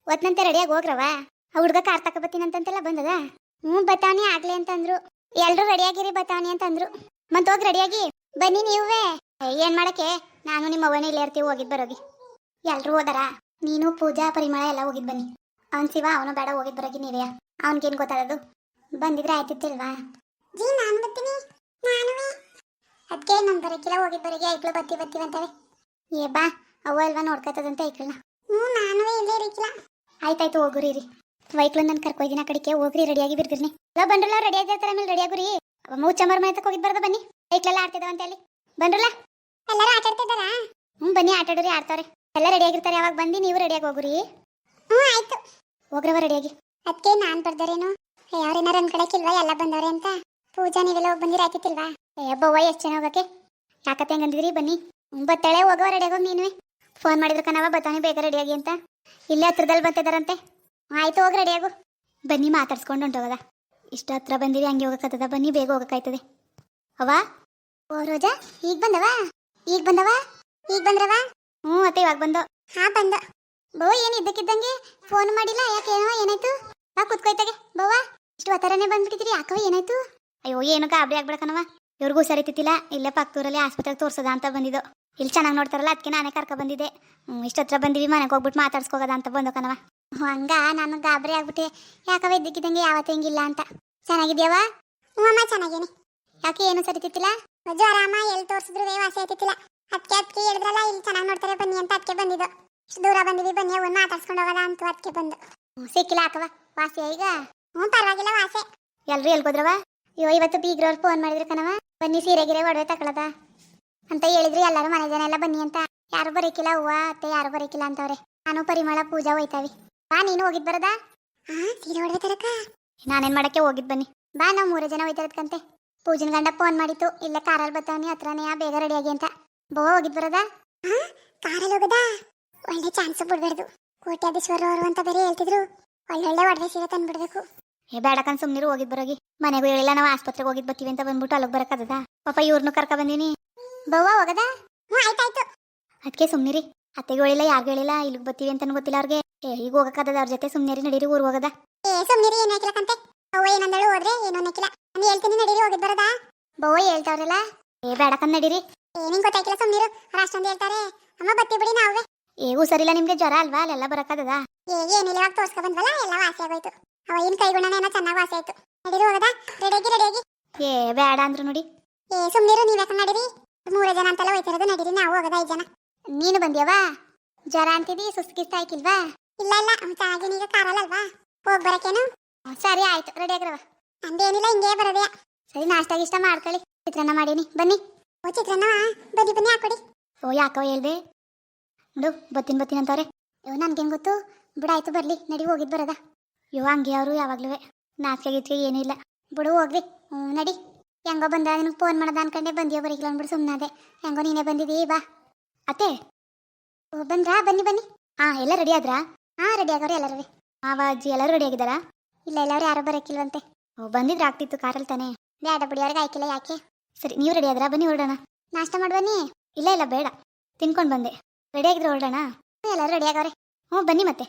ಒತ್ನಂತೆ ರೆಡಿಯಾಗಿ ಹೋಗ್ರವ. ಆ ಹುಡ್ಗ ಕಾರ್ ತಕ ಬತ್ತೀನಂತೆಲ್ಲ ಬಂದದ. ಬತಾವಣಿ ಆಗ್ಲಿ ಅಂತಂದ್ರು. ಎಲ್ರು ರೆಡಿಯಾಗಿರಿ ಬತಾವಣಿ ಅಂತಂದ್ರು. ಮತ್ ಹೋಗಿ ರೆಡಿಯಾಗಿ ಬನ್ನಿ ನೀವೇ. ಏನ್ ಮಾಡಕ್ಕೆ, ನಾನು ನಿಮ್ಮ ಅವ್ವನೇ ಇಲ್ಲೇ ಇರ್ತೀವಿ, ಹೋಗಿದ್ ಬರೋಗಿ. ಎಲ್ರು ಹೋದಾರ? ನೀನು ಪೂಜಾ ಪರಿಮಳ ಎಲ್ಲ ಹೋಗಿದ್ ಬನ್ನಿ. ಅವ್ನ್ ಶಿವ ಅವನು ಬೇಡ, ಹೋಗಿದ್ ಬರೋಗಿ ನೀವೇ. ಅವನ್ಗೇನ್ ಗೊತ್ತಾಗದು, ಬಂದಿದ್ರೆ ಆಯ್ತಿತ್ತಿಲ್ವಾ? ಜೀ ನಾನು ಬರ್ತೀನಿ. ಅದಕ್ಕೆ ನಮ್ ಬರಕಿಲ್ಲ, ಹೋಗಿದ್ ಬರೋಗಿ. ಐಕ್ಳು ಬರ್ತೀವಿ ಅಂತವೆ. ಏ ಬಾ, ಅವ್ವ ಅಲ್ವಾ ನೋಡ್ಕೊತದಂತೆ ಐಕ್ಳನ್ನ. ನಾನು ಇಲ್ಲೇ ಇರಕ್ಕಿಲ್ಲ. ಆಯ್ತಾಯ್ತು ಹೋಗುರಿ. ವೈಕ್ಳು ನನ್ ಕರ್ಕೊಯ್ದಿನ ಕಡಿಕೆ ಹೋಗ್ರಿ, ರೆಡಿಯಾಗಿ ಬಿರ್ದಿರ್ನಿ. ಎಲ್ಲ ಬಂದ್ರಲ್ಲ, ರೆಡಿ ಆಗಿರ್ತಾರೆ. ಆಮೇಲೆ ರೆಡಿ ಆಗುರಿ. ಮೂಚಂಬರ್ ಮನೆ ತಕ ಹೋಗಿದ್ ಬರದ ಬನ್ನಿ. ಐಕ್ಳೆಲ್ಲ ಆಡ್ತಿದಾವಂತೆ ಅಲ್ಲಿ. ಬಂದ್ರಲ್ಲ ಎಲ್ಲರೂ ಆಟ ಆಡ್ತಿದ್ದಾರ? ಬನ್ನಿ ಆಟಾಡ್ರಿ, ಆಡ್ತಾರೆ. ಎಲ್ಲ ರೆಡಿ ಆಗಿರ್ತಾರೆ. ಯಾವಾಗ ಬಂದು ನೀವು ರೆಡಿಯಾಗಿ ಹೋಗುರಿ. ಆಯ್ತು ಹೋಗ್ರವ ರೆಡಿಯಾಗಿ. ಅದಕ್ಕೆ ನಾನ್ ಬರ್ದಾರೇನು, ಯಾರೇನಾರು ಅನ್ಕೊಳಕಿಲ್ವಾ ಎಲ್ಲ ಬಂದವ್ರೆ ಅಂತ? ಪೂಜಾ ನೀವೆಲ್ಲ ಹೋಗಿ ಬಂದಿರ ಆಯ್ತಿತ್ತಿಲ್ವಾ? ಬವ್ವ ಎಷ್ಟು ಜನ ಹೋಗಕ್ಕೆ? ಯಾಕತ್ತೆ ಹೆಂಗಂದಿದ್ರಿ? ಬನ್ನಿ. ಬತ್ತಾಳೆ, ಹೋಗವ ರೆಡಿಯಾಗಿ ಹೋಗಿ. ನೀನುವೆ ಫೋನ್ ಮಾಡಿದ್ರು ಕಣವ, ಬತ್ತಾನೆ ಬೇಗ ರೆಡಿಯಾಗಿ ಅಂತ. ಇಲ್ಲೇ ಹತ್ರದಲ್ಲಿ ಬರ್ತಿದಾರಂತೆ. ಆಯ್ತು ಹೋಗಿ ರೆಡಿಯಾಗು. ಬನ್ನಿ ಮಾತಾಡ್ಸ್ಕೊಂಡು ಹೊಂಟೋಗದ. ಇಷ್ಟ ಹತ್ರ ಬಂದಿರಿ, ಹಂಗೆ ಹೋಗಕ್ಕತ್ತದ. ಬನ್ನಿ, ಬೇಗ ಹೋಗಕ್ಕಾಯ್ತದೆ. ಅವ ಓ ರೋಜಾ, ಈಗ ಬಂದವ? ಈಗ ಬಂದ್ರವ? ಅತ್ತೆ ಇವಾಗ ಬಂದೋ. ಹಾ ಬಂದ. ಬವ್ವ ಏನು ಇದ್ದಕ್ಕಿದ್ದಂಗೆ ಫೋನ್ ಮಾಡಿಲ್ಲ? ಯಾಕೆ, ಏನೋ ಏನಾಯ್ತು? ಬಾ ಕುತ್ಕೊಯ್ತಾಗೆ. ಬವ್ವ ಇಷ್ಟು ಒತ್ತರನೇ ಬಂದ್ಬಿಟ್ಟಿದ್ರಿ, ಯಾಕವ ಏನಾಯ್ತು? ಅಯ್ಯೋ ಏನು ಗಾಬರಿ ಆಗ್ಬಿಡಕನವ. ಇವ್ರಿಗೂ ಸರಿತಿತ್ತಿಲ್ಲ. ಇಲ್ಲೇ ಪಕ್ಕದೂರಲ್ಲಿ ಆಸ್ಪತ್ರೆಗೆ ತೋರ್ಸದ ಅಂತ ಬಂದಿದ್ದು. ಇಲ್ಲಿ ಚೆನ್ನಾಗಿ ನೋಡ್ತಾರಲ್ಲ, ಅದಕ್ಕೆ ನಾನೇ ಕರ್ಕ ಬಂದಿದ್ದೆ. ಇಷ್ಟ ಹತ್ರ ಬಂದಿವಿ, ಮನೆಗೆ ಹೋಗ್ಬಿಟ್ಟು ಮಾತಾಡ್ಸ್ಕೋಗದ ಅಂತ ಬಂದೋ ಕಣವ. ಹಂಗ ನಾನು ಗಾಬರಿ ಆಗ್ಬಿಟ್ಟೆ. ಯಾಕವ ಇದ್ದಕ್ಕಿದ್ದಂಗೆ ಯಾವತ್ತೂ ಹಿಂಗಿಲ್ಲ ಅಂತ. ಚೆನ್ನಾಗಿದ್ಯಾವ? ಅಮ್ಮ ಚೆನ್ನಾಗೇನೆ. ಯಾಕೆ ಏನು ಸರಿತಿತ್ತಿಲ್ಲ? ಜ್ವರ ಅಮ್ಮ, ಎಲ್ಲಿ ತೋರಿಸಿದ್ರು ವಾಸಿ ಆಯ್ತಿತ್ತಿಲ್ಲ. ಅದಕ್ಕೆ ಹೇಳಿದ್ರಲ್ಲ ಇಲ್ಲಿ ಚೆನ್ನಾಗಿ ನೋಡ್ತಾರೆ ಬನ್ನಿ ಅಂತ, ಅದಕ್ಕೆ ಬಂದಿದ್ದು. ಇಷ್ಟು ದೂರ ಬಂದಿವಿ, ಬನ್ನಿ ಅವ್ನು ಮಾತಾಡ್ಸ್ಕೊಂಡು ಹೋಗೋದ ಅಂತ ಅದಕ್ಕೆ ಬಂದು. ಸಿಕ್ಕಿಲ್ಲ ಹಾಕವ ವಾಸಿ ಈಗ? ಪರವಾಗಿಲ್ಲ ವಾಸಿ. ಎಲ್ರು ಎಲ್ಗೋದ್ರವ? ಇವತ್ತು ಬೀಗ್ರವ್ರು ಫೋನ್ ಮಾಡಿದ್ರು ಕಣವ, ಬನ್ನಿ ಸೀರೆಗಿರೆ ಒಡವೆ ತಗೊಳದ ಅಂತ ಹೇಳಿದ್ರಿ. ಎಲ್ಲರೂ ಮನೆ ಜನ ಎಲ್ಲ ಬನ್ನಿ ಅಂತ. ಯಾರು ಬರೀಕಿಲ್ಲ, ಹೂವ ಅತ್ತೆ ಯಾರು ಬರೀಕಿಲ್ಲ ಅಂತವ್ರೆ. ನಾನು ಪರಿಮಳ ಪೂಜಾ ಹೋಯ್ತಾವಿ. ಬಾ ನೀನು ಹೋಗಿದ್ ಬರದ? ಸೀರೆ ಒಡವೆ ತರಕ ನಾನೇನ್ ಮಾಡಕ್ಕೆ ಹೋಗಿದ್ ಬನ್ನಿ. ಬಾ, ನಾವು 3 ಜನ ಹೋಯ್ತಾರದ್ಕಂತೆ. ಪೂಜನ್ ಗಂಡ ಫೋನ್ ಮಾಡಿತ್ತು, ಇಲ್ಲೇ ಕಾರಲ್ಲಿ ಬರ್ತಾವನಿ ಹತ್ರನೇ, ಬೇಗ ರೆಡಿಯಾಗಿ ಅಂತ. ಬೋವ ಹೋಗಿದ್ ಬರದ? ಕಾರಲ್ಲಿ ಹೋಗದ? ಒಳ್ಳೆ ಚಾನ್ಸ್ ಬಿಡ್ಬೇಡ್ದು. ಕೋಟ್ಯಾಧೀಶ್ವರ ಅವರು ಅಂತ ಬೇರೆ ಹೇಳ್ತಿದ್ರು. ಒಳ್ಳೊಳ್ಳೆ ಒಡವೆ ಸೀರೆ ತಂದ್ಬಿಡ್ಬೇಕು. ಬೇಡಕನ್ ಸುಮ್ನಿರು, ಹೋಗಿದ್ ಬರೋಗಿ. ಮನೆಗೂ ಹೇಳಿಲ್ಲ, ನಾವು ಆಸ್ಪತ್ರೆಗೆ ಹೋಗಿದ್ ಬರ್ತೀವಿ ಅಂತ ಬಂದ್ಬಿಟ್ಟು ಅಲ್ಲಿಗೆ ಬರಕದ. ಪಾಪ ಇವ್ರನ್ನು ಕರ್ಕ ಬಂದಿನಿ. ಬೋವ ಹೋಗದ? ಆಯ್ತಾಯ್ತು. ಅದಕ್ಕೆ ಸುಮ್ನಿರಿ. ಅತ್ತೆಗೆ ಹೇಳಿಲ್ಲ, ಯಾರಿಗೂ ಹೇಳಿಲ್ಲ, ಇಲ್ಲಿಗೆ ಬರ್ತೀವಿ ಅಂತ ಗೊತ್ತಿಲ್ಲ ಅವ್ರಿಗೆ. ಈಗ ಹೋಗಕ್ಕದ ಅವ್ರ ಜೊತೆ. ಸುಮ್ನಿರಿ, ನಡೀರಿ ಊರ್ ಹೋಗದ. ಸುಮ್ನಿರಿ, ಏನು ಹಾಕಿಲ್ಲಕಂತೆ. ಅವ್ವ ಏನಂದಳು ಹೋದ್ರೆ ಏನೋ ಹಾಕಿಲ್ಲ. ನಾನು ಹೇಳ್ತೀನಿ, ನಡೀರಿ ಹೋಗಿದ್ ಬರದ. ಬೋವ ಹೇಳ್ತಾವ್ರಲ್ಲ, ಬೇಡಕನ್ ನಡೀರಿ. ನಿಂಗೆ ಗೊತ್ತಾಯ್ಕಿಲ್ಲ, ಸುಮ್ನಿರು. ಅಷ್ಟೊಂದು ಹೇಳ್ತಾರೆ. ಅಮ್ಮ ಬತ್ತಿ ಬಿಡಿ ನಾವೇ. ಸರಿಲ್ಲ, ನಿಮ್ಗೆ ಜ್ವರ ಅಲ್ವಾ, ಅಲ್ಲೆಲ್ಲ ಬರಕದ. ಏನಿಲ್ಲ, ಇವಾಗ ತೋರ್ಸ್ಕೊ ಬಂದ್ವಲ್ಲ, ಎಲ್ಲ ವಾಸಿ ಆಗೋಯ್ತು. ಅವ ಇನ್ ಕೈಗುಣನೇನೋ ಚೆನ್ನಾಗಿ ವಾಸಿ ಆಯ್ತು. ನಡೀರಿ ಹೋಗದ? ರೆಡಿಯಾಗಿ. ಬೇಡ ಅಂದ್ರು ನೋಡಿ. ಸುಮ್ನಿರು, ನೀವ್ ಯಾಕೆ ನಡೀರಿ. 3 ಜನ ಅಂತೆಲ್ಲ ಹೋಯ್ತಿರೋದು, ನಡೀರಿ ನಾವು ಹೋಗದ 5 ಜನ. ನೀನು ಬಂದ್ಯವ? ಜ್ವರ ಅಂತಿದಿ, ಸುಸ್ಕಿಸ್ತ ಆಯ್ಕಿಲ್ವಾ? ಇಲ್ಲ ಚೆನ್ನಾಗಿನೀಗ ಕಾರಲ್ಲಲ್ವಾ, ಹೋಗ್ ಬರಕೇನು? ಸರಿ ಆಯ್ತು, ರೆಡಿಯಾಗ್ರವ. ನಂದೇನಿಲ್ಲ, ಹಿಂಗೇ ಬರೋದೇ. ಸರಿ, ನಾಷ್ಟ ಗಿಷ್ಟ ಮಾಡ್ಕೊಳ್ಳಿ. ಚಿತ್ರಾನ್ನ ಮಾಡೀನಿ, ಬನ್ನಿ. ಚಿತ್ರಾನ್ನ ಬನ್ನಿ ಹಾಕೊಡಿ. ಯಾಕೋ ಹೇಳ್ದೆ ನೋಡು, ಬತ್ತೀನಿ ಅಂತವ್ರೆ. ನನ್ಗೇನು ಗೊತ್ತು, ಬಿಡಾಯ್ತು, ಬರ್ಲಿ, ನಡಿ ಹೋಗಿದ್ ಬರದ. ಹಂಗೆ ಅವರು ಯಾವಾಗ್ಲೂ ನಾಚಿಕೆ ಗೀಚಿಕೆ ಏನಿಲ್ಲ. ಬಿಡು ಹೋಗ್ರಿ. ನಡಿ. ಹೆಂಗೋ ಬಂದ, ನಿನಗೆ ಫೋನ್ ಮಾಡೋದ ಅನ್ಕೊಂಡೆ ಬಂದಿಯೋ ಬರೀಕಿಲ್ಲ ಅಂದ್ಬಿಟ್ಟು ಸುಮ್ಮನಾದೆ. ಹೆಂಗೋ ನೀನೇ ಬಂದಿದ್ದೀ, ಬಾ. ಅತ್ತೆ ಬಂದ್ರಾ? ಬನ್ನಿ. ಎಲ್ಲ ರೆಡಿ ಆದ್ರಾ? ರೆಡಿ ಆಗವ್ರಿ ಎಲ್ಲರೂ. ಅಜ್ಜಿ ಎಲ್ಲರೂ ರೆಡಿ ಆಗಿದ್ದಾರಾ? ಇಲ್ಲ, ಎಲ್ಲರೂ ಯಾರೋ ಬರೋಕ್ಕಿಲ್ವಂತೆ. ಬಂದಿದ್ರೆ ಆಗ್ತಿತ್ತು, ಕಾರಲ್ಲಿ ತಾನೇ. ಬೇಡ ಬಿಡಿ, ಅವ್ರಿಗೆ ಆಯ್ಕಿಲ್ಲ. ಯಾಕೆ? ಸರಿ, ನೀವು ರೆಡಿ ಆದ್ರಾ? ಬನ್ನಿ ಹೊರಡೋಣ. ನಾಷ್ಟ ಮಾಡ್ಬನ್ನಿ. ಇಲ್ಲ ಬೇಡ, ತಿನ್ಕೊಂಡು ಬಂದೆ. ರೆಡಿ ಆಗಿದ್ರೆ ಹೊರಡೋಣ. ಎಲ್ಲರೂ ರೆಡಿ ಆಗವ್ರೆ. ಬನ್ನಿ ಮತ್ತೆ.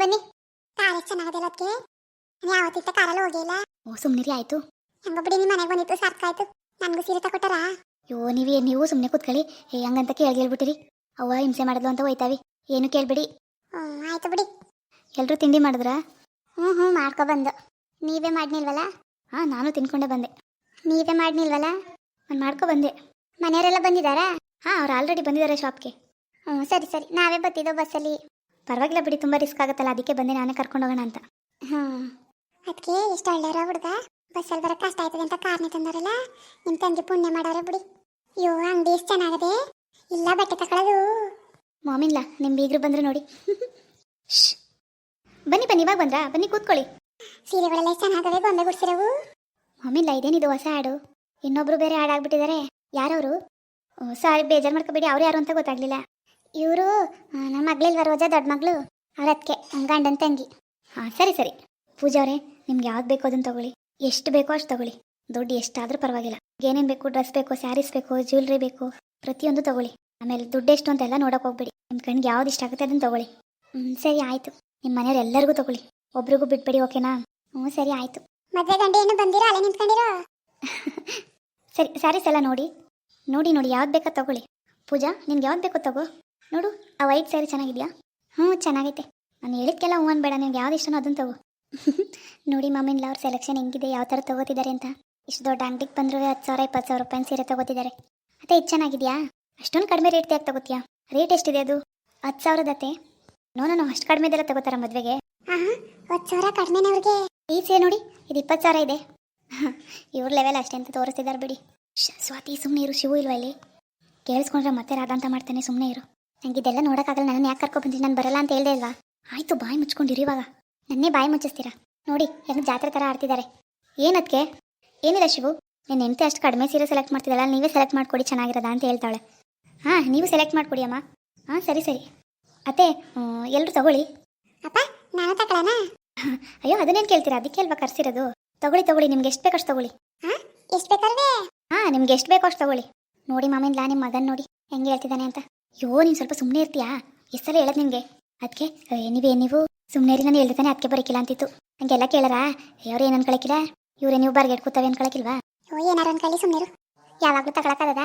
ಬನ್ನಿ. ಕಾರ್ ಚೆನ್ನಾಗದಿಲ್ಲ ಅದಕ್ಕೆ. ಯಾವತ್ತಿತ್ತ ಕಾರಲ್ಲಿ ಹೋಗಿಲ್ಲ. ಸುಮ್ಮನಿರಿ ಆಯ್ತು. ಹೆಂಗ ಬಿಡಿ, ನಿಮ್ಮ ಮನೆಗೆ ಬಂದಿತ್ತು ಸಾಕಾಯ್ತು. ನನಗೂ ಸೀರೆ ತಗೊಟ್ಟಾರಾ? ನೀವು ಸುಮ್ಮನೆ ಕೂತ್ಕೊಳ್ಳಿ. ಹಂಗಂತ ಕೇಳ್ಬಿಟ್ಟಿರಿ. ಅವ್ವ ಹಿಂಸೆ ಮಾಡಿದ್ಲು ಅಂತ ಹೋಯ್ತಾವಿ. ಏನು ಕೇಳ್ಬಿಡಿ. ಆಯ್ತು ಬಿಡಿ. ಎಲ್ಲರೂ ತಿಂಡಿ ಮಾಡಿದ್ರಾ? ಮಾಡ್ಕೊ ಬಂದು. ನೀವೇ ಮಾಡ್ನಿಲ್ವಲ್ಲ? ನಾನು ತಿನ್ಕೊಂಡೆ ಬಂದೆ. ನೀವೇ ಮಾಡ್ನಿಲ್ವಲ್ಲ? ನಾನು ಮಾಡ್ಕೊ ಬಂದೆ. ಮನೆಯವರೆಲ್ಲ ಬಂದಿದ್ದಾರಾ? ಅವ್ರು ಆಲ್ರೆಡಿ ಬಂದಿದ್ದಾರೆ ಶಾಪ್ಗೆ. ಸರಿ, ನಾವೇ ಬರ್ತಿದ್ದೋ ಬಸ್ಸಲ್ಲಿ. ಪರವಾಗಿಲ್ಲ ಬಿಡಿ, ತುಂಬ ರಿಸ್ಕ್ ಆಗುತ್ತಲ್ಲ, ಅದಕ್ಕೆ ಬಂದೆ, ನಾನೇ ಕರ್ಕೊಂಡು ಹೋಗೋಣ ಅಂತ. ಅದಕ್ಕೆ ಎಷ್ಟು ಒಳ್ಳೆಯರ ಹುಡುಗ, ಬಸ್ಸಲ್ಲಿ ಬರೋಕ್ಕೆ ಕಷ್ಟ ಆಯ್ತದೆ ಅಂತ ಕಾರ್ನೇ ತಂದಾರಲ್ಲ. ನಿಮ್ಮ ತಂಗಿ ಪುಣ್ಯ ಮಾಡೋರೆ ಬಿಡಿ. ಅಂಗಡಿ ಎಷ್ಟು ಚೆನ್ನಾಗದೆ. ಇಲ್ಲ ಬಟ್ಟೆ ತಗೊಳ್ಳೋದು. ಮಾಮಿಲ್ಲ, ನಿಮ್ಮ ಬೀಗರು ಬಂದ್ರು ನೋಡಿ. ಬನ್ನಿ ಇವಾಗ ಬಂದ್ರಾ? ಬನ್ನಿ ಕೂತ್ಕೊಳ್ಳಿ. ಸೀರೆಗಳೆಲ್ಲ ಚೆನ್ನಾಗವೆ, ಗೊಂಬೆ ಗುಡ್ಸಿರವು. ಮಾಮಿಲ್ಲ, ಇದೇನಿದು ಹೊಸ ಹಾಡು? ಇನ್ನೊಬ್ರು ಬೇರೆ ಹಾಡಾಗ್ಬಿಟ್ಟಿದ್ದಾರೆ. ಯಾರವರು? ಸಾರಿ, ಬೇಜಾರು ಮಾಡ್ಕೊಬೇಡಿ, ಅವ್ರು ಯಾರು ಅಂತ ಗೊತ್ತಾಗ್ಲಿಲ್ಲ. ಇವರು ನಮ್ಮ ಮಗಳಿಲ್ವ, ರೋಜಾ ದೊಡ್ಡ ಮಗಳು, ಅವ್ರ ಅದಕ್ಕೆ ಗಂಡನ ತಂಗಿ. ಸರಿ. ಪೂಜಾ ಅವರೇ, ನಿಮ್ಗೆ ಯಾವ್ದು ಬೇಕೋ ಅದನ್ನು ತಗೊಳ್ಳಿ. ಎಷ್ಟು ಬೇಕೋ ಅಷ್ಟು ತಗೊಳ್ಳಿ. ದುಡ್ಡು ಎಷ್ಟಾದರೂ ಪರವಾಗಿಲ್ಲ. ಏನೇನು ಬೇಕು, ಡ್ರೆಸ್ ಬೇಕು, ಸ್ಯಾರೀಸ್ ಬೇಕು, ಜ್ಯುವೆಲ್ರಿ ಬೇಕು, ಪ್ರತಿಯೊಂದು ತಗೊಳ್ಳಿ. ಆಮೇಲೆ ದುಡ್ಡು ಎಷ್ಟು ಅಂತೆಲ್ಲ ನೋಡೋಕೆ ಹೋಗ್ಬೇಡಿ. ನಿಮ್ಮ ಕಣ್ಣಿಗೆ ಯಾವ್ದು ಇಷ್ಟ ಆಗುತ್ತೆ ಅದನ್ನು ತಗೊಳ್ಳಿ. ಸರಿ ಆಯಿತು. ನಿಮ್ಮ ಮನೆಯವ್ರು ಎಲ್ಲರಿಗೂ ತಗೊಳ್ಳಿ, ಒಬ್ರಿಗೂ ಬಿಟ್ಬೇಡಿ, ಓಕೆನಾ? ಹ್ಞೂ ಸರಿ ಆಯಿತು. ಮದುವೆ ಗಂಟೆ ಏನು ಬಂದಿರೋ ಅಲ್ಲೇ ನಿಂತ್ಕೊಂಡಿರೋ? ಸರಿ ಸ್ಯಾರೀಸ್ ಎಲ್ಲ ನೋಡಿ ನೋಡಿ ನೋಡಿ ಯಾವ್ದು ಬೇಕೋ ತಗೊಳ್ಳಿ. ಪೂಜಾ ನಿನ್ಗೆ ಯಾವ್ದು ಬೇಕೋ ತಗೋ. ನೋಡು ಆ ವೈಟ್ ಸ್ಯಾರಿ ಚೆನ್ನಾಗಿದೆಯಾ? ಹ್ಞೂ ಚೆನ್ನಾಗೈತೆ. ನಾನು ಹೇಳಿದ್ಕೆಲ್ಲ ಹ್ಞೂ ಅನ್ಬೇಡ, ನಿನ್ಗೆ ಯಾವ್ದು ಇಷ್ಟನೋ ಅದನ್ನು ತಗೋ. ನೋಡಿ ಮಾಮಿನ್ಲ ಅವ್ರ ಸೆಲೆಕ್ಷನ್ ಹೆಂಗಿದೆ, ಯಾವ ಥರ ತಗೋತಿದ್ದಾರೆ ಅಂತ. ಇಷ್ಟು ದೊಡ್ಡ ಅಂಗಡಿಗೆ ಬಂದರೂ 10,000 20,000 ರೂಪಾಯಿ ಸೀರೆ ತಗೋತಿದ್ದಾರೆ. ಅತ್ತೆ ಇದು ಚೆನ್ನಾಗಿದೆಯಾ? ಅಷ್ಟೊಂದು ಕಡಿಮೆ ರೇಟ್ ಯಾಕೆ ತಗೋತೀಯಾ? ರೇಟ್ ಎಷ್ಟಿದೆ ಅದು? 10,000 ಅತ್ತೆ. ನೋ ಅಷ್ಟು ಕಡಿಮೆದೆಲ್ಲ ತಗೋತಾರ ಮದುವೆಗೆ? 10,000 ಕಡಿಮೆನೇ ಅವ್ರಿಗೆ. ಈ ಸೀರೆ ನೋಡಿ ಇದು 20,000 ಇದೆ. ಇವ್ರ ಲೆವೆಲ್ ಅಷ್ಟೇ ಅಂತ ತೋರಿಸ್ತಿದ್ದಾರೆ ಬಿಡಿ. ಸ್ವಾತಿ ಸುಮ್ಮನೆ ಇರು, ಶಿವು ಇಲ್ವಾ ಇಲ್ಲಿ? ಕೇಳಿಸ್ಕೊಂಡ್ರೆ ಮತ್ತೆ ರಾಧ ಅಂತ ಮಾಡ್ತಾನೆ, ಸುಮ್ಮನೆ ಇರು. ನಂಗೆ ಇದೆಲ್ಲ ನೋಡೋಕ್ಕಾಗಲ್ಲ, ನನ್ನ ಯಾಕೆ ಕರ್ಕೊಬಂದಿನಿ? ನಾನು ಬರಲ್ಲ ಅಂತ ಹೇಳ್ದೆ ಅಲ್ವಾ? ಆಯಿತು ಬಾಯಿ ಮುಚ್ಕೊಂಡಿರಿ ಇವಾಗ. ನನ್ನೇ ಬಾಯಿ ಮುಚ್ಚಿಸ್ತೀರಾ? ನೋಡಿ ಯಾಕೆ ಜಾತ್ರೆ ಥರ ಆಡ್ತಿದ್ದಾರೆ. ಏನದಕ್ಕೆ? ಏನಿಲ್ಲ ಶಿವು, ನಿನ್ನ ಹೆಂಡತಿ ಅಷ್ಟು ಕಡಿಮೆ ಸೀರೆ ಸೆಲೆಕ್ಟ್ ಮಾಡ್ತಿದ್ದಲ್ಲ, ನೀವೇ ಸೆಲೆಕ್ಟ್ ಮಾಡ್ಕೊಡಿ ಚೆನ್ನಾಗಿರೋದಾ ಅಂತ ಹೇಳ್ತಾಳೆ. ಹಾಂ ನೀವು ಸೆಲೆಕ್ಟ್ ಮಾಡ್ಕೊಡಿ ಅಮ್ಮ. ಹಾಂ ಸರಿ ಸರಿ ಅತ್ತೆ, ಎಲ್ಲರೂ ತಗೊಳ್ಳಿ. ಅಪ್ಪ ನಾನು ತಗೊಳ್ಳೋಣ? ಅಯ್ಯೋ ಅದನ್ನೇನು ಕೇಳ್ತೀರಾ, ಅದಕ್ಕೆ ಅಲ್ವಾ ಕರ್ಸಿರೋದು. ತಗೊಳ್ಳಿ ನಿಮ್ಗೆ ಎಷ್ಟು ಬೇಕಷ್ಟು ತಗೊಳ್ಳಿ. ಎಷ್ಟು ಬೇಕಾದ್ರೆ? ಹಾಂ ನಿಮ್ಗೆ ಎಷ್ಟು ಬೇಕೋ ಅಷ್ಟು ತಗೊಳ್ಳಿ. ನೋಡಿ ಮಾಮಿನ್ಲಾ ನಿಮ್ಮ ಮಗನ್ ನೋಡಿ ಹೆಂಗೆ ಹೇಳ್ತಿದ್ದಾನೆ ಅಂತ. ಅಯ್ಯೋ ನೀನು ಸ್ವಲ್ಪ ಸುಮ್ಮನೆ ಇರ್ತೀಯಾ? ಎಷ್ಟು ಸಲ ಹೇಳೋದು ನಿಮಗೆ? ಅದಕ್ಕೆ ನೀವು ಸುಮ್ಮನೆ ಇರಿ, ನಾನು ಹೇಳ್ತಾನೆ ಅದಕ್ಕೆ ಬರೀಕಿಲ್ಲ ಅಂತಿತ್ತು. ಹಂಗೆಲ್ಲ ಕೇಳರಾ? ಅವ್ರು ಏನು ಅನ್ಕೊಳಕಿಲ್ಲ, ಇವರೇ ನೀವು ಬಾರ್ಗೆಟ್ ಕೂತವೆ ಅನ್ಕೊಳಕಿಲ್ವಾ? ಓ ಏನಾರು ಅನ್ಕೊಳ್ಳಿ, ಸುಮ್ಮನೆ ಯಾವಾಗಲೂ ತಗೊಳಕ್ಕಾಗದ?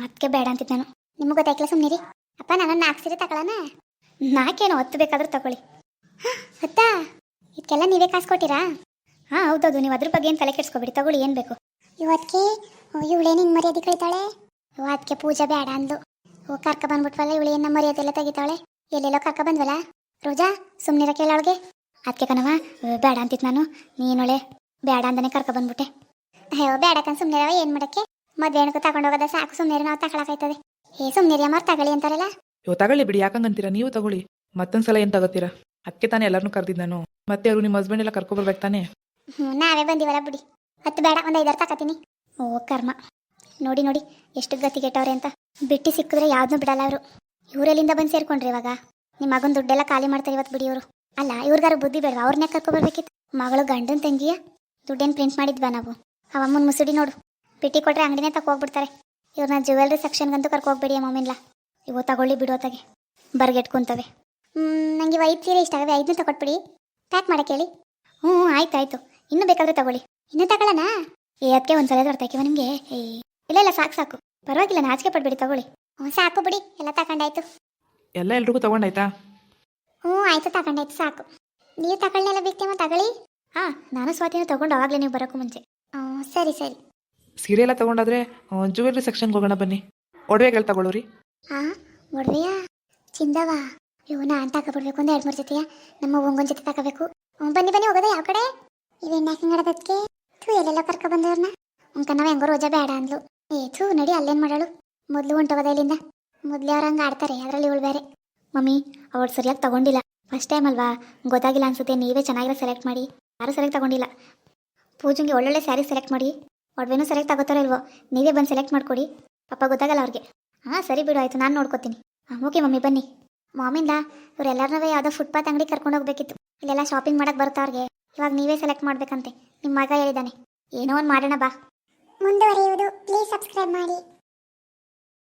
ಅದಕ್ಕೆ ಬೇಡ ಅಂತಿದ್ದು ನಾನು. ನಿಮಗೆ ಗೊತ್ತಾಯ್ಕಿಲ್ಲ, ಸುಮ್ಮನಿರಿ. ಅಪ್ಪ ನಾನು 4 ಸೀರೆ ತಗೊಳ್ಳೋಣ? 4 10 ಬೇಕಾದ್ರೂ ತಗೊಳ್ಳಿ. ಅತ್ತಾ ಇದಕ್ಕೆಲ್ಲ ನೀವೇ ಕಾಸು ಕೊಟ್ಟಿರಾ? ಹಾಂ ಹೌದೌದು, ನೀವು ಅದ್ರ ಬಗ್ಗೆ ಏನು ತಲೆ ಕೆಡ್ಸ್ಕೊಬೇಡಿ, ತಗೊಳ್ಳಿ ಏನು ಬೇಕು. ಇವತ್ತಿಗೆ ಇವಳೇ ನಿನ್ನ ಮರ್ಯಾದೆ ಕಳಿತಾಳೆ. ಅದಕ್ಕೆ ಪೂಜೆ ಬೇಡ ಅಂದ್ಲು. ಕರ್ಕ ಬಂದ್ಬಿಟ್ವಲ್ಲ, ಇವಳು ಏನ ಮರ್ಯಾದೆ ಎಲ್ಲ ತೆಗಿತಾಳೆ. ಎಲ್ಲೆಲ್ಲೋ ಕರ್ಕ ಬಂದ್ವಲ್ಲ. ರೋಜಾ ಸುಮ್ಮನಿರ ಕೇಳೋಳ್ಗೆ. ಅದಕ್ಕೆ ಕಣವ ಬೇಡ ಅಂತಿತ್ತು ನಾನು, ನೀನೊಳೆ ಬೇಡ ಅಂದನೆ ಕರ್ಕ ಬಂದ್ಬಿಟ್ಟೆ. ಅಯ್ಯೋ ಬೇಡಕ್ಕಂತ ಸುಮ್ಮನಿರವ, ಏನು ಮಾಡೋಕ್ಕೆ? ಮದುವೆ ಹೆಣ್ಕು ತಗೊಂಡೋಗೋದ ಸಾಕು, ಸುಮ್ಮನೆ ನಾವು ತಗೊಳಕಾಯ್ತದೆ. ಸುಮ್ಮನಿರಿ ಅಮ್ಮ ತಗೊಳ್ಳಿ ಅಂತಾರಲ್ಲ. ತಗೊಳ್ಳಿ ಬಿಡಿ, ಯಾಕಂಗಂತೀರಾ? ನೀವು ತಗೊಳ್ಳಿ, ಮತ್ತೊಂದ್ಸಲ ಏನು ತಗೋತೀರಾ? ಅದಕ್ಕೆ ತಾನೇ ಎಲ್ಲರನ್ನೂ ಕರೆದಿದ್ದು ನಾನು. ಮತ್ತೆ ಅವರು ನಿಮ್ಮ ಹಸ್ಬೆಂಡ್ ಎಲ್ಲ ಕರ್ಕೊಬರ್ಬೇಕು ತಾನೇ? ನಾವೇ ಬಂದಿವಲ್ಲ ಬಿಡಿ. 10 ಬೇಡ, ಒಂದು 5 ತಗೋತೀನಿ. ಓ ಕರ್ಮ, ನೋಡಿ ಎಷ್ಟು ಗತಿಗೆಟ್ಟವ್ರೆ ಅಂತ. ಬಿಟ್ಟು ಸಿಕ್ಕಿದ್ರೆ ಯಾವ್ದನ್ನೂ ಬಿಡಲ್ಲ ಅವರು. ಇವರೆಲ್ಲಿಂದ ಬಂದು ಸೇರ್ಕೊಂಡ್ರಿ ಇವಾಗ? ನಿಮ್ಮ ಮಗನ ದುಡ್ಡೆಲ್ಲ ಖಾಲಿ ಮಾಡ್ತಾರೆ ಇವತ್ತು ಬಿಡಿ ಇವರು. ಅಲ್ಲ ಇವ್ರಿಗಾರು ಬುದ್ಧಿ ಬೇಡವಾ? ಅವ್ರನ್ನೇ ಕರ್ಕೊಬರ್ಬೇಕಿತ್ತು. ಮಗಳು ಗಂಡನ ತಂಗಿಯ ದುಡ್ಡೇನು ಪ್ರಿಂಟ್ ಮಾಡಿದ್ವಾ ನಾವು? ಅವಮ್ಮನ ಮುಸುಡಿ ನೋಡು, ಬಿಟ್ಟು ಕೊಟ್ರೆ ಅಂಗಡಿನೇ ತಗೋಗ್ಬಿಡ್ತಾರೆ. ಇವ್ರನ್ನ ಜ್ಯುವೆಲ್ರಿ ಸೆಕ್ಷನ್ಗಂತೂ ಕರ್ಕೋಗ್ಬೇಡಿ ಅಮ್ಮಲ್ಲ. ಇವು ತಗೊಳ್ಳಿ ಬಿಡೋತ್ತಾಗೆ ಬರ್ಗೆಟ್ ಕುಂತವೆ. ನನಗೆ 5 ಸೀರೆ ಇಷ್ಟ ಆಗವೆ, 5 ತಗೊಟ್ಬಿಡಿ. ಪ್ಯಾಕ್ ಮಾಡಕ್ಕೆ ಹೇಳಿ. ಆಯ್ತು ಇನ್ನೂ ಬೇಕಾದ್ರೆ ತಗೊಳ್ಳಿ. ಇನ್ನೂ ತಗೊಳ್ಳೋಣ? ಅದಕ್ಕೆ ಒಂದ್ಸಲ ದೊಡ್ತಾಕಿವ ನಿಮಗೆ? ಇಲ್ಲ ಸಾಕು ಪರವಾಗಿಲ್ಲ, ನಾಚಿಕೆ ಪಡ್ಬೇಡಿ, ತಗೊಳ್ಳಿ. ಸಾಕು ಬಿಡಿ, ಎಲ್ಲ ತಗೊಂಡಾಯ್ತು. ಎಲ್ಲ ಎಲ್ರಿಗೂ ತಗೊಂಡಾಯ್ತಾ? ಆಯ್ತು ತಗೊಂಡಾಯ್ತು, ಸಾಕು. ನೀವು ತಗೊಳ್ಳೆಲ್ಲ ಬೇಕ್ತೇಮ, ತಗೊಳ್ಳಿ. ನಾನು ಸ್ವಾತಿನ ತಗೊಂಡು ಅವಾಗಲೇ ನೀವು ಬರೋಕ್ಕೂ ಮುಂಚೆ. ಸರಿ ಸೀರೆ ಎಲ್ಲ ತಗೊಂಡಾದ್ರೆ ಜ್ಯುವೆಲ್ರಿ ಸೆಕ್ಷನ್ಗೆ ಹೋಗೋಣ ಬನ್ನಿ. ಒಡವೆಗಳು ತಗೊಳ್ಳೋರಿ. ಒಡವೆಯಾ? ಚಿಂದವಾ? ನಾನು ತಗೊಬಿಡ್ಬೇಕು, ಒಂದು 2-3 ಜೊತೆಯ. ನಮ್ಮ ಒಂಗೊಂದು ಜೊತೆ ತಗೋಬೇಕು. ಬನ್ನಿ ಹೋಗೋದ ಯಾವ ಕಡೆ? ಇವೆಣ್ಣೆ ಹಾಕಿಂಗಡದಕ್ಕೆ ಎಲ್ಲೆಲ್ಲ ಕರ್ಕೊ ಬಂದವ್ರನ್ನ. ನಾವು ಹೆಂಗೋ ರೋಜಾ ಬೇಡ ಅಂದ್ಲು. ನಡಿ ಅಲ್ಲೇನು ಮಾಡೋಳು? ಮೊದಲು ಹೊಂಟೋಗೋದ ಇಲ್ಲಿಂದ. ಮೊದಲೇ ಅವ್ರು ಹಂಗೆ ಆಡ್ತಾರೆ, ಅದರಲ್ಲಿ ಇವಳು ಬೇರೆ. ಮಮ್ಮಿ ಅವಳು ಸರಿಯಾಗಿ ತಗೊಂಡಿಲ್ಲ, ಫಸ್ಟ್ ಟೈಮ್ ಅಲ್ವಾ, ಗೊತ್ತಾಗಿಲ್ಲ ಅನ್ಸುತ್ತೆ. ನೀವೇ ಚೆನ್ನಾಗಿರೋ ಸೆಲೆಕ್ಟ್ ಮಾಡಿ. ಯಾರೂ ಸರಿಯಾಗಿ ತಗೊಂಡಿಲ್ಲ. ಪೂಜೆಗೆ ಒಳ್ಳೊಳ್ಳೆ ಸ್ಯಾರಿ ಸೆಲೆಕ್ಟ್ ಮಾಡಿ, ಒಡವೆನೂ ಸರಿಯಾಗಿ ತಗೋತಾರೋ ಇಲ್ವೋ, ನೀವೇ ಬಂದು ಸೆಲೆಕ್ಟ್ ಮಾಡ್ಕೊಡಿ. ಪಾಪ ಗೊತ್ತಾಗಲ್ಲ ಅವ್ರಿಗೆ. ಸರಿ ಬಿಡು, ಆಯಿತು, ನಾನು ನೋಡ್ಕೋತೀನಿ. ಓಕೆ ಮಮ್ಮಿ ಬನ್ನಿ. ಮಾಮಿಂದ ಇವರೆಲ್ಲರನ್ನೂ ಯಾವುದೋ ಫುಟ್ಪಾತ್ ಅಂಗಡಿ ಕರ್ಕೊಂಡು ಹೋಗ್ಬೇಕಿತ್ತು. ಇಲ್ಲೆಲ್ಲ ಶಾಪಿಂಗ್ ಮಾಡಕ್ಕೆ ಬರುತ್ತಾ ಅವ್ರಿಗೆ. ಇವಾಗ ನೀವೇ ಸೆಲೆಕ್ಟ್ ಮಾಡ್ಬೇಕಂತೆ, ನಿಮ್ಮ ಮಗ ಹೇಳಿದ್ದಾನೆ. ಏನೋ ಒಂದು ಮಾಡೋಣ ಬಾ. ಮುಂದುವರಿಯುವುದು, ಪ್ಲೀಸ್ ಸಬ್ಸ್ಕ್ರೈಬ್ ಮಾಡಿ.